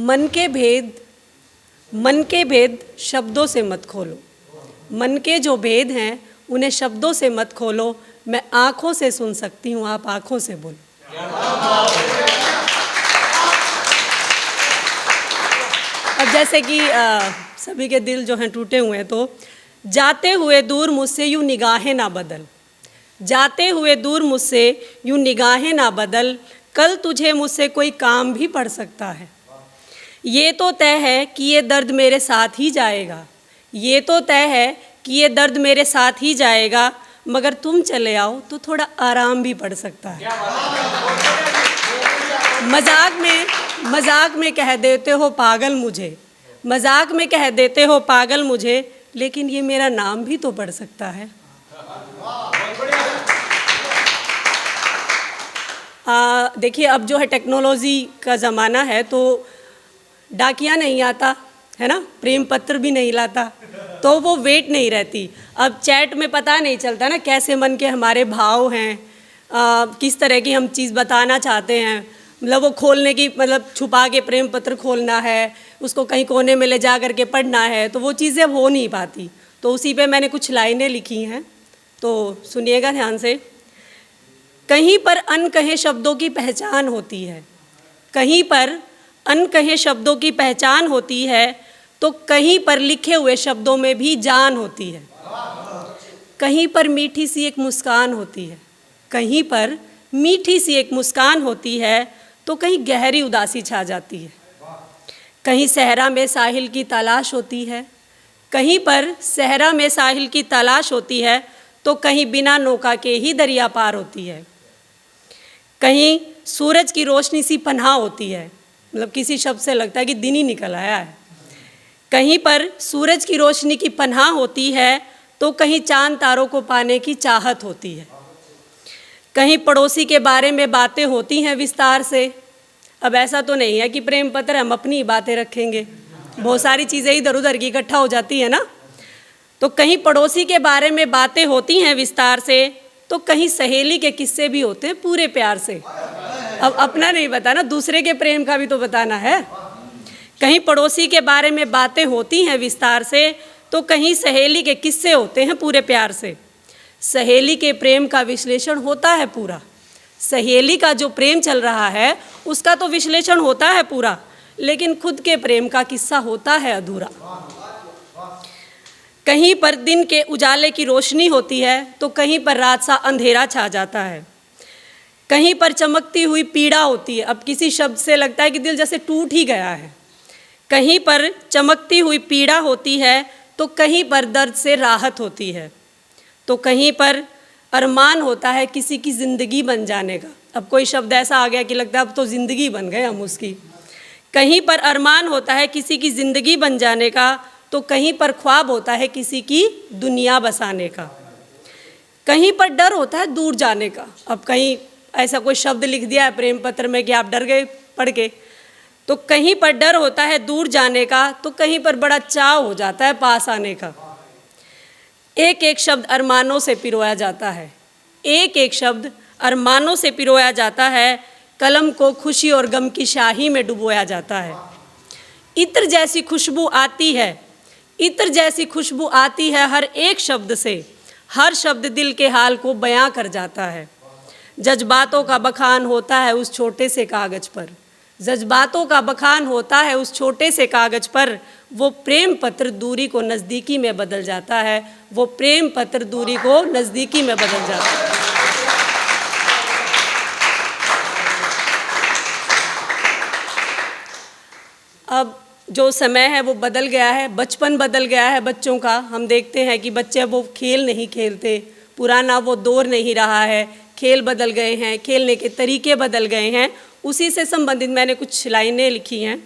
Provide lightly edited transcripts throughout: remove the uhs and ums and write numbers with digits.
मन के भेद शब्दों से मत खोलो। मन के जो भेद हैं उन्हें शब्दों से मत खोलो। मैं आँखों से सुन सकती हूँ, आप आँखों से बोलो। अब जैसे कि सभी के दिल जो हैं टूटे हुए हैं, तो जाते हुए दूर मुझसे यूँ निगाहें ना बदल, जाते हुए दूर मुझसे यूँ निगाहें ना बदल, कल तुझे मुझसे कोई काम भी पड़ सकता है। ये तो तय है कि ये दर्द मेरे साथ ही जाएगा, ये तो तय है कि ये दर्द मेरे साथ ही जाएगा, मगर तुम चले आओ तो थोड़ा आराम भी पड़ सकता है। मजाक में कह देते हो पागल मुझे, मजाक में कह देते हो पागल मुझे, लेकिन ये मेरा नाम भी तो पड़ सकता है। देखिए, अब जो है टेक्नोलॉजी का ज़माना है, तो डाकिया नहीं आता है ना, प्रेम पत्र भी नहीं लाता, तो वो वेट नहीं रहती। अब चैट में पता नहीं चलता ना कैसे मन के हमारे भाव हैं, किस तरह की हम चीज़ बताना चाहते हैं। मतलब वो खोलने की, मतलब छुपा के प्रेम पत्र खोलना है, उसको कहीं कोने में ले जा करके पढ़ना है, तो वो चीज़ें अब हो नहीं पाती। तो उसी पे मैंने कुछ लाइनें लिखी हैं, तो सुनिएगा ध्यान से। कहीं पर अनकहे शब्दों की पहचान होती है, कहीं पर अनकहे शब्दों की पहचान होती है, तो कहीं पर लिखे हुए शब्दों में भी जान होती है। कहीं पर मीठी सी एक मुस्कान होती है, कहीं पर मीठी सी एक मुस्कान होती है, तो कहीं गहरी उदासी छा जाती है। कहीं सहरा में साहिल की तलाश होती है, कहीं पर सहरा में साहिल की तलाश होती है, तो कहीं बिना नौका के ही दरिया पार होती है। कहीं सूरज की रोशनी सी पनाह होती है, मतलब किसी शब्द से लगता है कि दिन ही निकल आया है। कहीं पर सूरज की रोशनी की पनाह होती है, तो कहीं चांद तारों को पाने की चाहत होती है। कहीं पड़ोसी के बारे में बातें होती हैं विस्तार से। अब ऐसा तो नहीं है कि प्रेम पत्र हम अपनी बातें रखेंगे, बहुत सारी चीज़ें इधर उधर की इकट्ठा हो जाती है ना। तो कहीं पड़ोसी के बारे में बातें होती हैं विस्तार से, तो कहीं सहेली के किस्से भी होते हैं पूरे प्यार से। अब अपना नहीं बताना, दूसरे के प्रेम का भी तो बताना है। कहीं पड़ोसी के बारे में बातें होती हैं विस्तार से, तो कहीं सहेली के किस्से होते हैं पूरे प्यार से। सहेली के प्रेम का विश्लेषण होता है पूरा, सहेली का जो प्रेम चल रहा है उसका तो विश्लेषण होता है पूरा, लेकिन खुद के प्रेम का किस्सा होता है अधूरा। कहीं पर दिन के उजाले की रोशनी होती है, तो कहीं पर रात सा अंधेरा छा जाता है। कहीं पर चमकती हुई पीड़ा होती है, अब किसी शब्द से लगता है कि दिल जैसे टूट ही गया है। कहीं पर चमकती हुई पीड़ा होती है, तो कहीं पर दर्द से राहत होती है। तो कहीं पर अरमान होता है किसी की ज़िंदगी बन जाने का। अब कोई शब्द ऐसा आ गया कि लगता है अब तो ज़िंदगी बन गए हम उसकी। कहीं पर अरमान होता है किसी की ज़िंदगी बन जाने का, तो कहीं पर ख्वाब होता है किसी की दुनिया बसाने का। कहीं पर डर होता है दूर जाने का। अब कहीं ऐसा कोई शब्द लिख दिया है प्रेम पत्र में कि आप डर गए पढ़ के, तो कहीं पर डर होता है दूर जाने का, तो कहीं पर बड़ा चाव हो जाता है पास आने का। एक एक शब्द अरमानों से पिरोया जाता है, एक एक शब्द अरमानों से पिरोया जाता है। कलम को खुशी और गम की शाही में डुबोया जाता है। इत्र जैसी खुशबू आती है, इत्र जैसी खुशबू आती है हर एक शब्द से, हर शब्द दिल के हाल को बयां कर जाता है। जज्बातों का बखान होता है उस छोटे से कागज़ पर, जज्बातों का बखान होता है उस छोटे से कागज़ पर। वो प्रेम पत्र दूरी को नज़दीकी में बदल जाता है, वो प्रेम पत्र दूरी को नज़दीकी में बदल जाता है। अब जो समय है वो बदल गया है, बचपन बदल गया है बच्चों का। हम देखते हैं कि बच्चे वो खेल नहीं खेलते, पुराना वो दौर नहीं रहा है, खेल बदल गए हैं, खेलने के तरीके बदल गए हैं। उसी से संबंधित मैंने कुछ लाइनें लिखी हैं।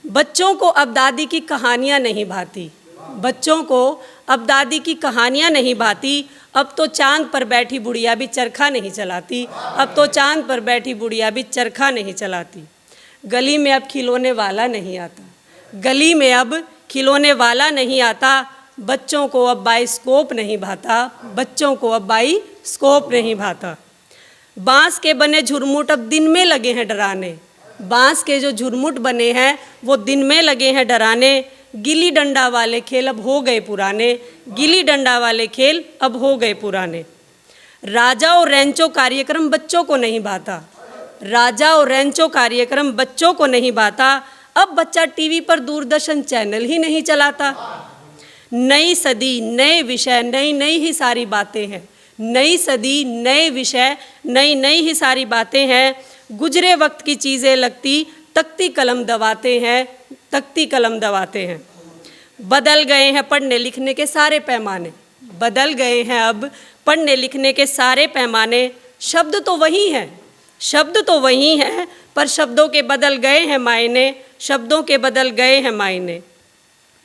बच्चों को अब दादी की कहानियाँ नहीं भाती, बच्चों को अब दादी की कहानियाँ नहीं भाती। अब तो चांद पर बैठी बुढ़िया भी चरखा नहीं चलाती, अब तो चांद पर बैठी बुढ़िया भी चरखा नहीं चलाती। गली में अब खिलौने वाला नहीं आता, गली में अब खिलौने वाला नहीं आता। बच्चों को अब बाइस्कोप नहीं भाता, बच्चों को अब बाइस्कोप नहीं भाता। बांस के बने झुरमुट अब दिन में लगे हैं डराने, बांस के जो झुरमुट बने हैं वो दिन में लगे हैं डराने। गिल्ली डंडा वाले खेल अब हो गए पुराने, गिल्ली डंडा वाले खेल अब हो गए पुराने। राजा और रेंचो कार्यक्रम बच्चों को नहीं भाता, राजा और रेंचो कार्यक्रम बच्चों को नहीं भाता। अब बच्चा टीवी पर दूरदर्शन चैनल ही नहीं चलाता। नई सदी नए विषय, नई नई ही सारी बातें हैं। नई सदी नए विषय, नई नई ही सारी बातें हैं। गुजरे वक्त की चीज़ें लगती तख्ती कलम दबाते हैं, तख्ती कलम दबाते हैं। बदल गए हैं पढ़ने लिखने के सारे पैमाने, बदल गए हैं अब पढ़ने लिखने के सारे पैमाने। शब्द तो वही हैं, शब्द तो वही हैं, पर शब्दों के बदल गए हैं मायने, शब्दों के बदल गए हैं मायने।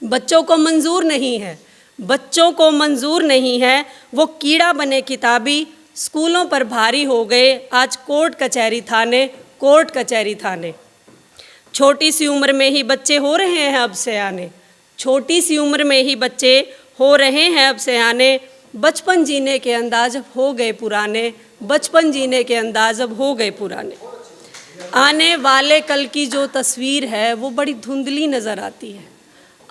बच्चों को मंजूर नहीं है, बच्चों को मंजूर नहीं है वो कीड़ा बने किताबी। स्कूलों पर भारी हो गए आज कोर्ट कचहरी थाने, कोर्ट कचहरी थाने। छोटी सी उम्र में ही बच्चे हो रहे हैं अब सयाने, छोटी सी उम्र में ही बच्चे हो रहे हैं अब सयाने। बचपन जीने के अंदाज अब हो गए पुराने, बचपन जीने के अंदाज अब हो गए पुराने। आने वाले कल की जो तस्वीर है वो बड़ी धुंधली नज़र आती है,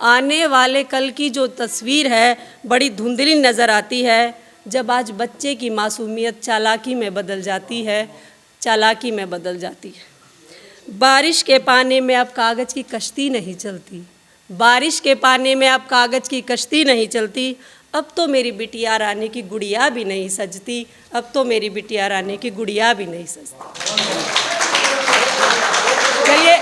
आने वाले कल की जो तस्वीर है बड़ी धुंधली नज़र आती है। जब आज बच्चे की मासूमियत चालाकी में बदल जाती है, चालाकी में बदल जाती है। बारिश के पानी में अब कागज़ की कश्ती नहीं चलती, बारिश के पानी में अब कागज़ की कश्ती नहीं चलती। अब तो मेरी बिटिया रानी की गुड़िया भी नहीं सजती, अब तो मेरी बिटिया रानी की गुड़िया भी नहीं सजती। चलिए